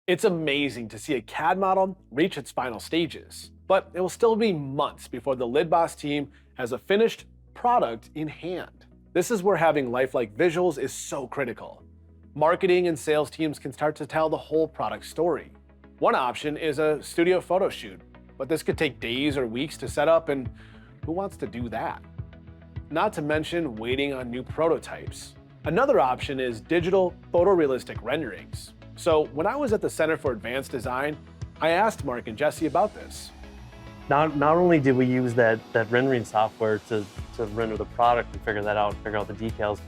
It's amazing to see a CAD model reach its final stages, but it will still be months before the LID Boss team has a finished product in hand. This is where having lifelike visuals is so critical. Marketing and sales teams can start to tell the whole product story. One option is a studio photo shoot, but this could take days or weeks to set up, and who wants to do that? Not to mention waiting on new prototypes. Another option is digital photorealistic renderings. So when I was at the Center for Advanced Design, I asked Mark and Jesse about this. Not only did we use that rendering software to render the product and figure that out, figure out the details,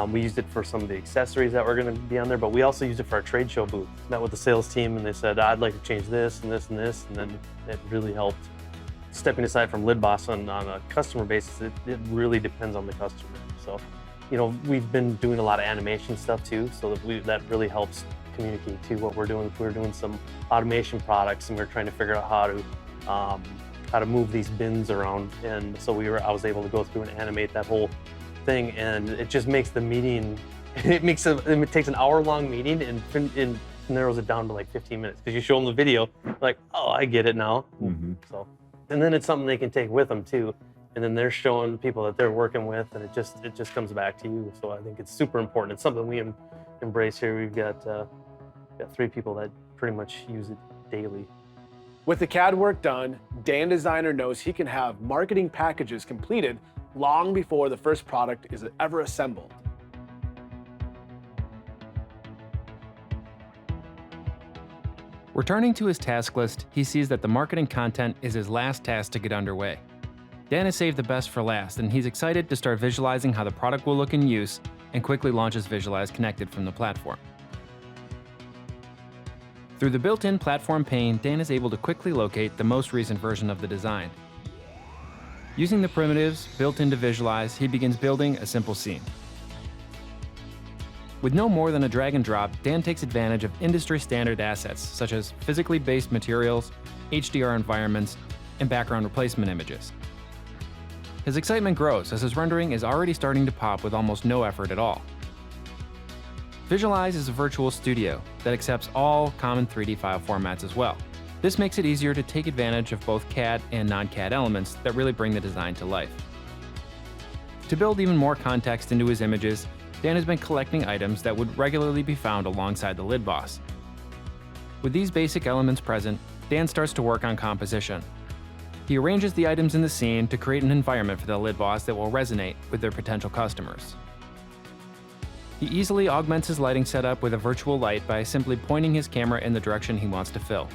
we used it for some of the accessories that were going to be on there, but we also used it for our trade show booth. Met with the sales team and they said, I'd like to change this and this and this, and then it really helped. Stepping aside from LID Boss on a customer basis, it really depends on the customer. So, we've been doing a lot of animation stuff too, so that really helps communicate to what we're doing. We're doing some automation products and we're trying to figure out how to move these bins around, and so I was able to go through and animate that whole thing, and it just makes the meeting, it takes an hour-long meeting and narrows it down to like 15 minutes, because you show them the video, like, oh, I get it now. So, and then it's something they can take with them too, and then they're showing people that they're working with, and it just comes back to you. So I think it's super important. It's something we embrace here. We've got 3 people that pretty much use it daily. With the CAD work done, Dan Designer knows he can have marketing packages completed long before the first product is ever assembled. Returning to his task list, he sees that the marketing content is his last task to get underway. Dan has saved the best for last, and he's excited to start visualizing how the product will look in use and quickly launches Visualize Connected from the platform. Through the built-in platform pane, Dan is able to quickly locate the most recent version of the design. Using the primitives built into Visualize, he begins building a simple scene. With no more than a drag and drop, Dan takes advantage of industry-standard assets such as physically based materials, HDR environments, and background replacement images. His excitement grows as his rendering is already starting to pop with almost no effort at all. Visualize is a virtual studio that accepts all common 3D file formats as well. This makes it easier to take advantage of both CAD and non-CAD elements that really bring the design to life. To build even more context into his images, Dan has been collecting items that would regularly be found alongside the LID Boss. With these basic elements present, Dan starts to work on composition. He arranges the items in the scene to create an environment for the LID Boss that will resonate with their potential customers. He easily augments his lighting setup with a virtual light by simply pointing his camera in the direction he wants to fill.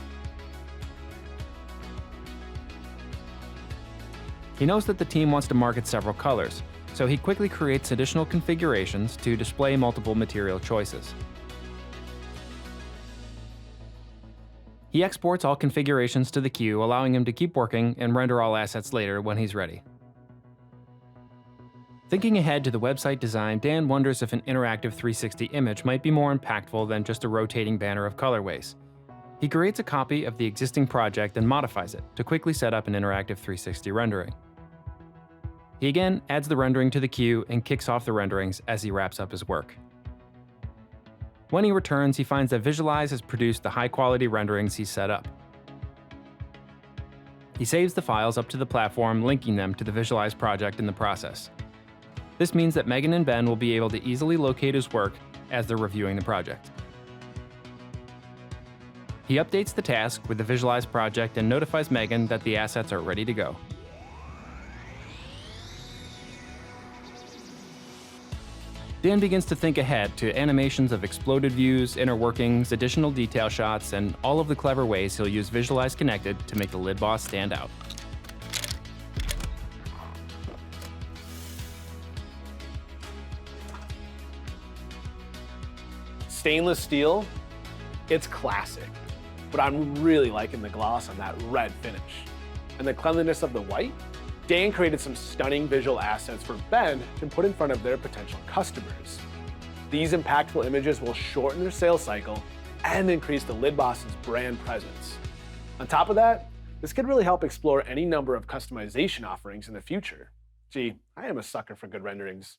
He knows that the team wants to market several colors, so he quickly creates additional configurations to display multiple material choices. He exports all configurations to the queue, allowing him to keep working and render all assets later when he's ready. Thinking ahead to the website design, Dan wonders if an interactive 360 image might be more impactful than just a rotating banner of colorways. He creates a copy of the existing project and modifies it to quickly set up an interactive 360 rendering. He again adds the rendering to the queue and kicks off the renderings as he wraps up his work. When he returns, he finds that Visualize has produced the high-quality renderings he's set up. He saves the files up to the platform, linking them to the Visualize project in the process. This means that Megan and Ben will be able to easily locate his work as they're reviewing the project. He updates the task with the Visualize project and notifies Megan that the assets are ready to go. Dan begins to think ahead to animations of exploded views, inner workings, additional detail shots, and all of the clever ways he'll use Visualize Connected to make the LID Boss stand out. Stainless steel, it's classic, but I'm really liking the gloss on that red finish. And the cleanliness of the white? Dan created some stunning visual assets for Ben to put in front of their potential customers. These impactful images will shorten their sales cycle and increase the LID Boss's brand presence. On top of that, this could really help explore any number of customization offerings in the future. Gee, I am a sucker for good renderings.